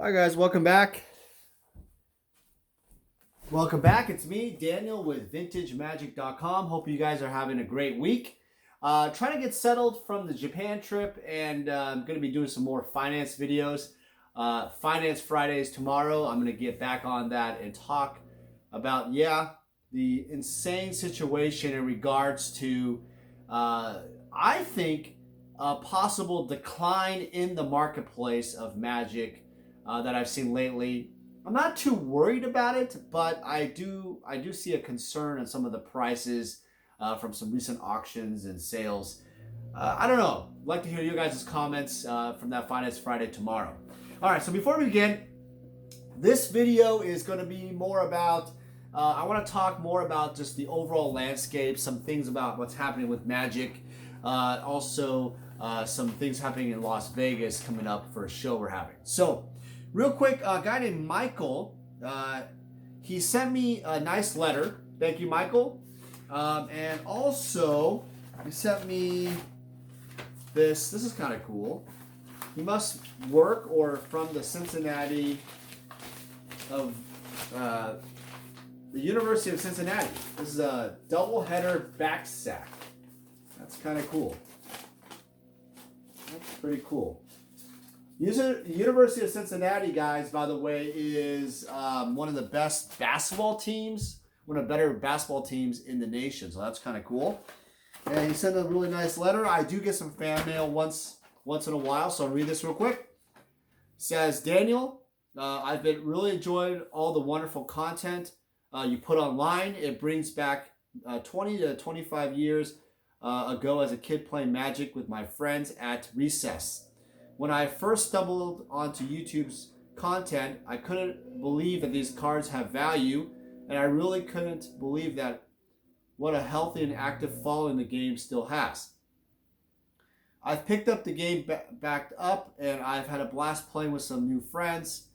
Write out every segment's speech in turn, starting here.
Hi guys, welcome back. Welcome back. It's me, Daniel with VintageMagic.com. Hope you guys are having a great week. Trying to get settled from the Japan trip, and I'm going to be doing some more finance videos. Finance Fridays tomorrow. I'm going to get back on that and talk about, the insane situation in regards to, I think, a possible decline in the marketplace of Magic that I've seen lately. I'm not too worried about it, but I do see a concern on some of the prices from some recent auctions and sales. I don't know. I'd like to hear you guys' comments from that Finance Friday tomorrow. All right, so before we begin, this video is going to be more about, I want to talk more about just the overall landscape, some things about what's happening with Magic, also some things happening in Las Vegas coming up for a show we're having. So, real quick, a guy named Michael, he sent me a nice letter. Thank you, Michael. And also, he sent me this. This is kind of cool. He must work or from the Cincinnati of the University of Cincinnati. This is a double-header back sack. That's kind of cool. That's pretty cool. University of Cincinnati, guys, by the way, is one of the best basketball teams, one of the better basketball teams in the nation. So that's kind of cool. And he sent a really nice letter. I do get some fan mail once in a while, so I'll read this real quick. It says, Daniel, I've been really enjoying all the wonderful content you put online. It brings back 20 to 25 years ago as a kid playing Magic with my friends at recess. When I first stumbled onto YouTube's content, I couldn't believe that these cards have value, and I really couldn't believe that what a healthy and active following the game still has. I've picked up the game backed up, and I've had a blast playing with some new friends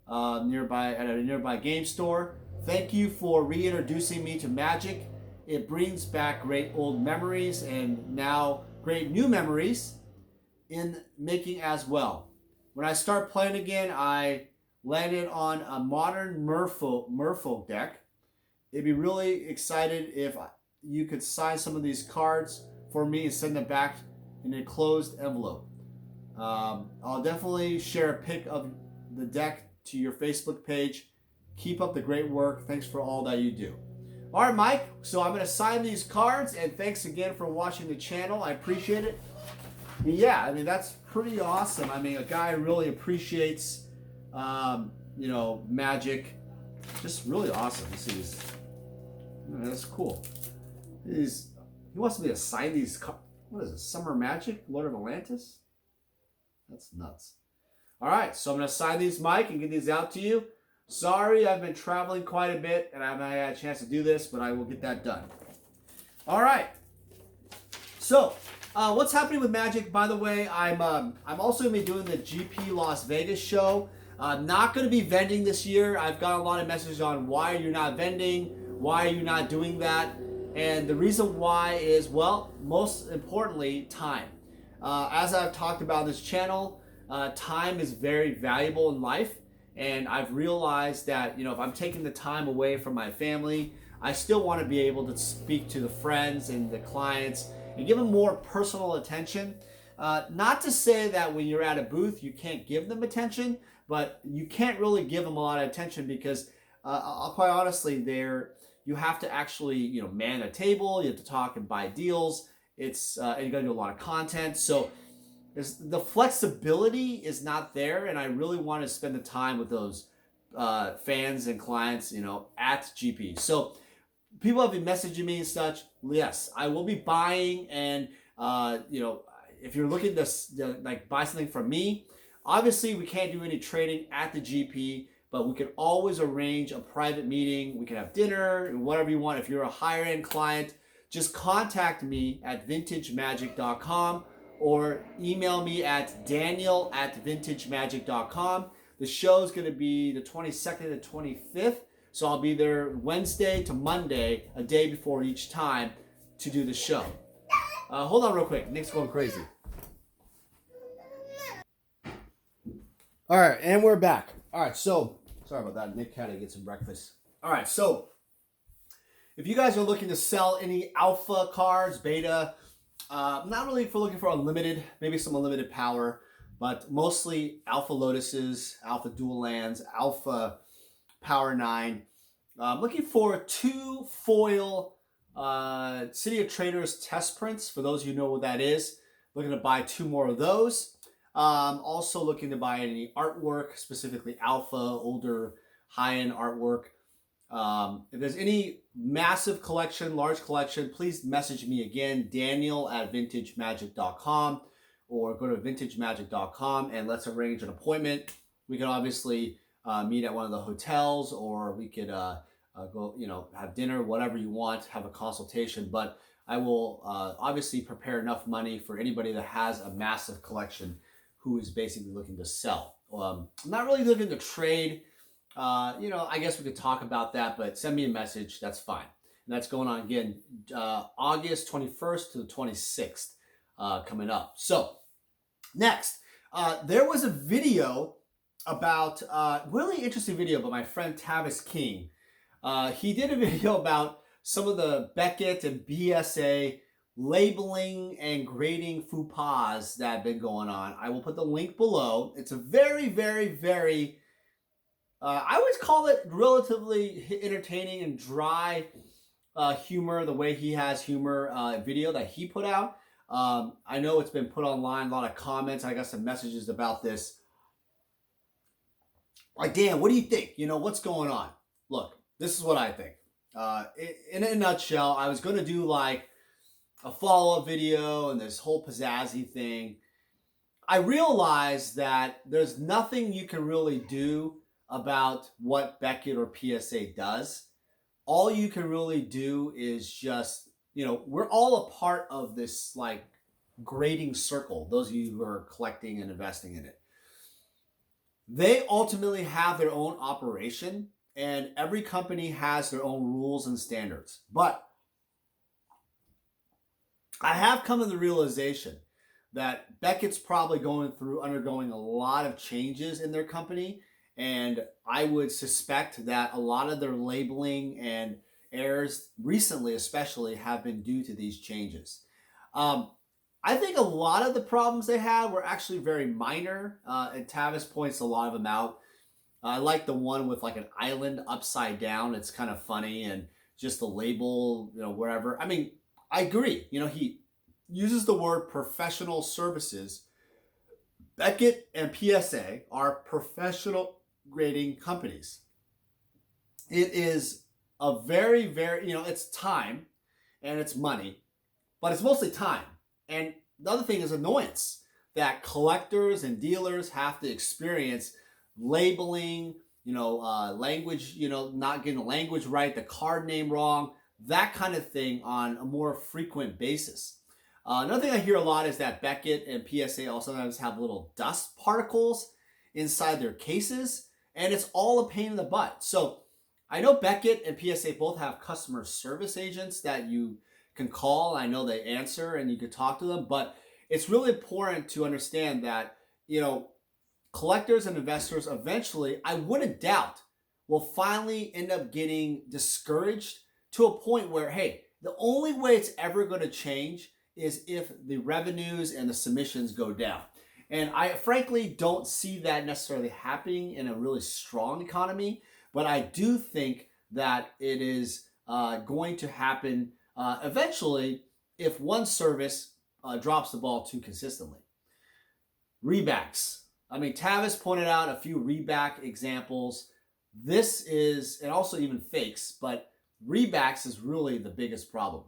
nearby at a nearby game store. Thank you for reintroducing me to Magic. It brings back great old memories and now great new memories in making as well. When I start playing again, I landed on a modern Merfolk deck. It'd be really excited if you could sign some of these cards for me and send them back in a closed envelope. I'll definitely share a pic of the deck to your Facebook page. Keep up the great work. Thanks for all that you do. All right, Mike. So I'm going to sign these cards, and thanks again for watching the channel. I appreciate it. Yeah, I mean, that's pretty awesome. I mean, a guy really appreciates, Magic. Just really awesome. That's cool. He wants me to sign these cards. What is it? Summer Magic? Lord of Atlantis? That's nuts. All right, so I'm going to sign these, Mike, and get these out to you. Sorry, I've been traveling quite a bit, and I haven't had a chance to do this, but I will get that done. All right. So, what's happening with Magic? By the way, I'm also going to be doing the GP Las Vegas show. Not going to be vending this year. I've got a lot of messages on why you're not vending, why are you not doing that, and the reason why is, well, most importantly, time. As I've talked about on this channel, time is very valuable in life. And I've realized that, if I'm taking the time away from my family, I still want to be able to speak to the friends and the clients and give them more personal attention. Not to say that when you're at a booth, you can't give them attention, but you can't really give them a lot of attention because, quite honestly, you have to actually, man a table, you have to talk and buy deals. And you got to do a lot of content. So the flexibility is not there, and I really want to spend the time with those fans and clients, at GP. So people have been messaging me and such. Yes, I will be buying, and if you're looking to buy something from me, obviously we can't do any trading at the GP, but we can always arrange a private meeting. We can have dinner, whatever you want. If you're a higher end client, just contact me at vintagemagic.com. or email me at daniel@vintagemagic.com. The show is going to be the 22nd and 25th, so I'll be there Wednesday to Monday, a day before each time, to do the show. Hold on real quick. Nick's going crazy. All right, and we're back. All right, so sorry about that. Nick had to get some breakfast. All right, so if you guys are looking to sell any alpha cards, beta, not really for looking for unlimited, maybe some unlimited power, but mostly alpha lotuses, alpha dual lands, alpha power 9. Looking for 2 foil City of Traders test prints, for those of you who know what that is. Looking to buy 2 more of those. Also looking to buy any artwork, specifically alpha, older, high-end artwork. If there's any massive collection, large collection, please message me again, Daniel@vintagemagic.com, or go to vintagemagic.com and let's arrange an appointment. We can obviously meet at one of the hotels, or we could go, have dinner, whatever you want, have a consultation. But I will obviously prepare enough money for anybody that has a massive collection who is basically looking to sell. I'm not really looking to trade. I guess we could talk about that, but send me a message. That's fine. And that's going on again, August 21st to the 26th coming up. So next, there was a video about, really interesting video by my friend Tavis King. He did a video about some of the Beckett and BSA labeling and grading faux pas that have been going on. I will put the link below. It's a very, very, very, I always call it relatively entertaining and dry humor, the way he has humor video that he put out. I know it's been put online, a lot of comments. I got some messages about this. Like, Dan, what do you think? What's going on? Look, this is what I think. In a nutshell, I was going to do like a follow-up video and this whole pizzazzy thing. I realized that there's nothing you can really do about what Beckett or PSA does. All you can really do is just, we're all a part of this like grading circle, those of you who are collecting and investing in it. They ultimately have their own operation, and every company has their own rules and standards. But I have come to the realization that Beckett's probably undergoing a lot of changes in their company, and I would suspect that a lot of their labeling and errors recently especially have been due to these changes. I think a lot of the problems they had were actually very minor, and Tavis points a lot of them out. I like the one with like an island upside down. It's kind of funny, and just the label, wherever. I mean, I agree. He uses the word professional services. Beckett and PSA are professional grading companies. It is a very, very, it's time and it's money, but it's mostly time. And the other thing is annoyance that collectors and dealers have to experience labeling, language, not getting the language right, the card name wrong, that kind of thing on a more frequent basis. Another thing I hear a lot is that Beckett and PSA also sometimes have little dust particles inside their cases, and it's all a pain in the butt. So I know Beckett and PSA both have customer service agents that you can call. I know they answer and you can talk to them, but it's really important to understand that, collectors and investors eventually, I wouldn't doubt, will finally end up getting discouraged to a point where, hey, the only way it's ever going to change is if the revenues and the submissions go down. And I frankly don't see that necessarily happening in a really strong economy, but I do think that it is going to happen eventually if one service drops the ball too consistently. Rebacks. I mean, Tavis pointed out a few reback examples. This is, and also even fakes, but rebacks is really the biggest problem.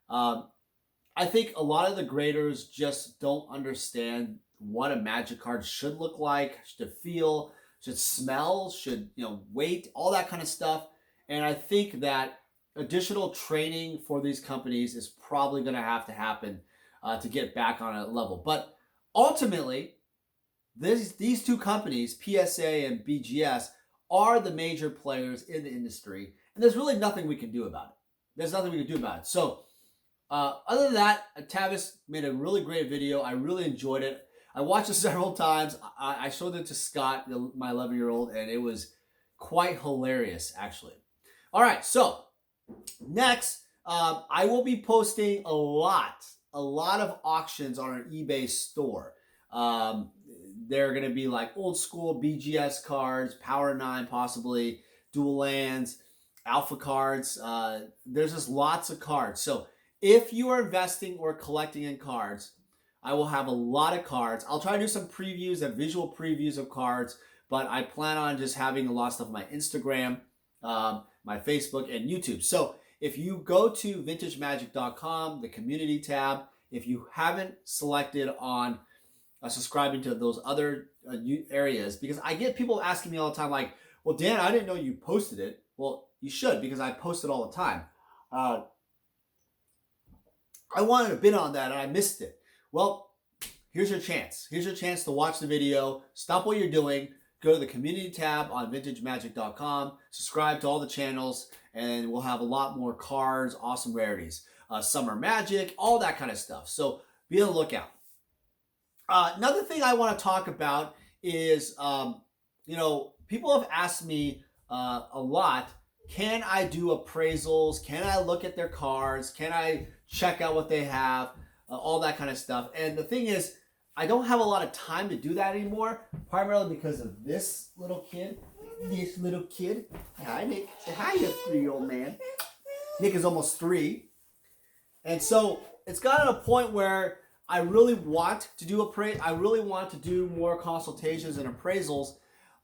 I think a lot of the graders just don't understand what a Magic card should look like, should feel, should smell, should, weight, all that kind of stuff. And I think that additional training for these companies is probably going to have to happen to get back on a level. But ultimately, these two companies, PSA and BGS, are the major players in the industry, and there's really nothing we can do about it. There's nothing we can do about it. So other than that, Tavis made a really great video. I really enjoyed it. I watched it several times. I showed it to Scott, my 11-year-old, and it was quite hilarious, actually. All right, so next, I will be posting a lot of auctions on our eBay store. They're going to be like old school BGS cards, Power 9 possibly, dual lands, alpha cards. There's just lots of cards. So if you are investing or collecting in cards, I will have a lot of cards. I'll try to do some previews and visual previews of cards, but I plan on just having a lot of stuff on my Instagram, my Facebook, and YouTube. So if you go to vintagemagic.com, the community tab, if you haven't selected on subscribing to those other areas, because I get people asking me all the time, like, well, Dan, I didn't know you posted it. Well, you should, because I post it all the time. I wanted to bid on that and I missed it. Well, here's your chance. Here's your chance to watch the video, stop what you're doing, go to the community tab on vintagemagic.com, subscribe to all the channels, and we'll have a lot more cards, awesome rarities, summer magic, all that kind of stuff. So be on the lookout. Another thing I want to talk about is, people have asked me a lot, can I do appraisals? Can I look at their cards? Can I check out what they have? All that kind of stuff. And the thing is, I don't have a lot of time to do that anymore, primarily because of this little kid. Hi, Nick. Say hi, you 3-year-old man. Nick is almost 3. And so it's gotten to a point where I really want to do I really want to do more consultations and appraisals,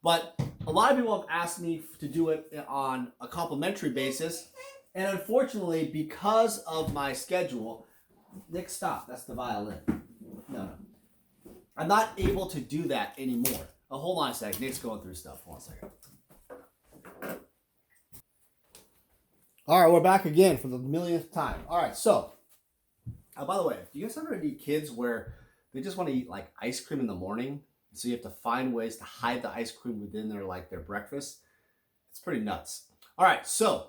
but a lot of people have asked me to do it on a complimentary basis. And unfortunately, because of my schedule, Nick, stop. That's the violin. No. I'm not able to do that anymore. Oh, hold on a second. Nick's going through stuff. Hold on a second. All right, we're back again for the millionth time. All right, so, by the way, do you guys ever need kids where they just want to eat like ice cream in the morning? So you have to find ways to hide the ice cream within their breakfast? It's pretty nuts. All right, so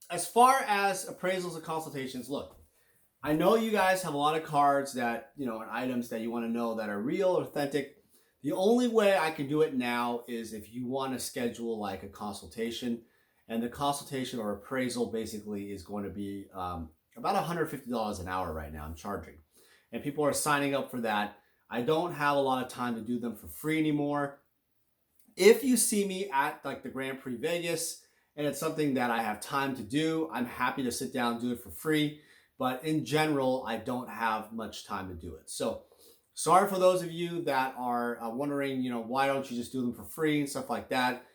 as far as appraisals and consultations, look, I know you guys have a lot of cards that, and items that you want to know that are real, authentic. The only way I can do it now is if you want to schedule like a consultation, and the consultation or appraisal basically is going to be about $150 an hour right now I'm charging. And people are signing up for that. I don't have a lot of time to do them for free anymore. If you see me at like the Grand Prix Vegas and it's something that I have time to do, I'm happy to sit down and do it for free. But in general, I don't have much time to do it. So sorry for those of you that are wondering, why don't you just do them for free and stuff like that.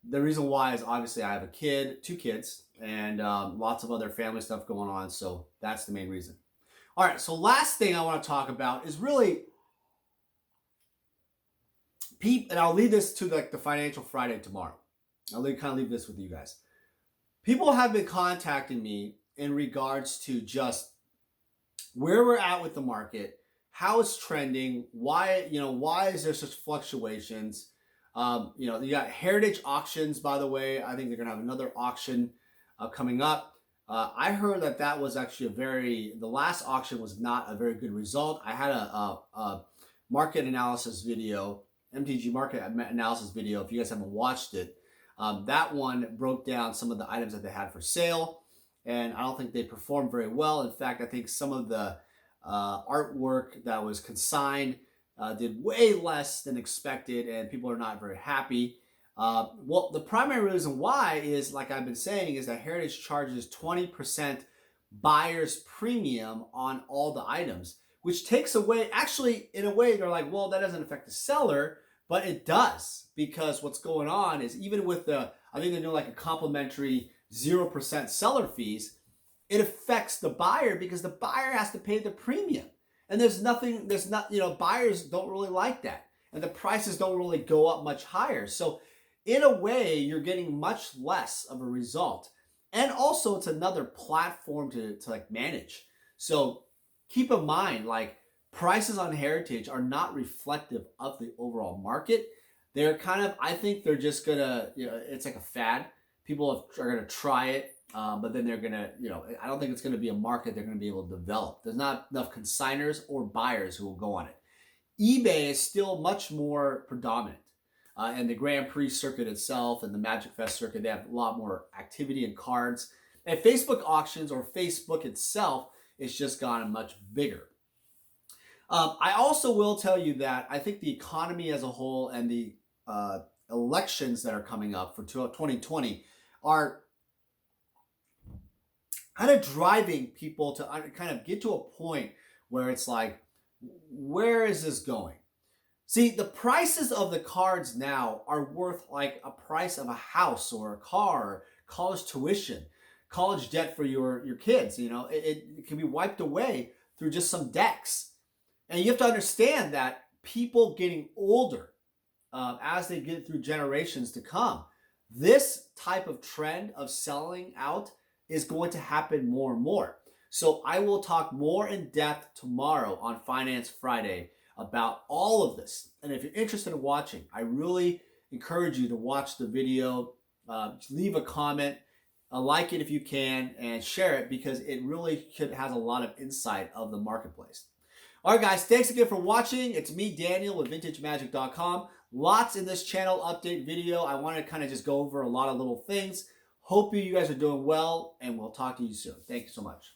The reason why is obviously I have a kid, 2 kids, and lots of other family stuff going on. So that's the main reason. All right, so last thing I want to talk about is really, and I'll leave this to like the Financial Friday tomorrow. I'll kind of leave this with you guys. People have been contacting me in regards to just where we're at with the market, how it's trending, why is there such fluctuations? You got heritage auctions, by the way. I think they're gonna have another auction coming up. I heard that was actually the last auction was not a very good result. I had a market analysis video, MTG market analysis video. If you guys haven't watched it, that one broke down some of the items that they had for sale. And I don't think they performed very well. In fact, I think some of the artwork that was consigned did way less than expected, and people are not very happy. Well, the primary reason why is, like I've been saying, is that Heritage charges 20% buyer's premium on all the items, which takes away, actually, in a way, they're like, well, that doesn't affect the seller, but it does, because what's going on is even with I think they're doing like a complimentary 0% seller fees, it affects the buyer because the buyer has to pay the premium. And buyers don't really like that. And the prices don't really go up much higher. So in a way, you're getting much less of a result. And also it's another platform to like manage. So keep in mind, like prices on Heritage are not reflective of the overall market. They're I think they're just gonna, it's like a fad. People are going to try it, but then they're going to, I don't think it's going to be a market they're going to be able to develop. There's not enough consigners or buyers who will go on it. eBay is still much more predominant. And the Grand Prix circuit itself and the Magic Fest circuit, they have a lot more activity and cards. And Facebook auctions or Facebook itself is just gotten much bigger. I also will tell you that I think the economy as a whole and the elections that are coming up for 2020 are kind of driving people to kind of get to a point where it's like, where is this going? See, the prices of the cards now are worth like a price of a house or a car, or college tuition, college debt for your kids. You know, it can be wiped away through just some decks. And you have to understand that people getting older, as they get through generations to come, this type of trend of selling out is going to happen more and more. So I will talk more in depth tomorrow on Finance Friday about all of this. And if you're interested in watching, I really encourage you to watch the video, leave a comment, like it if you can, and share it because it really has a lot of insight of the marketplace. All right, guys, thanks again for watching. It's me, Daniel, with VintageMagic.com. Lots in this channel update video. I want to kind of just go over a lot of little things. Hope you guys are doing well, and we'll talk to you soon. Thank you so much.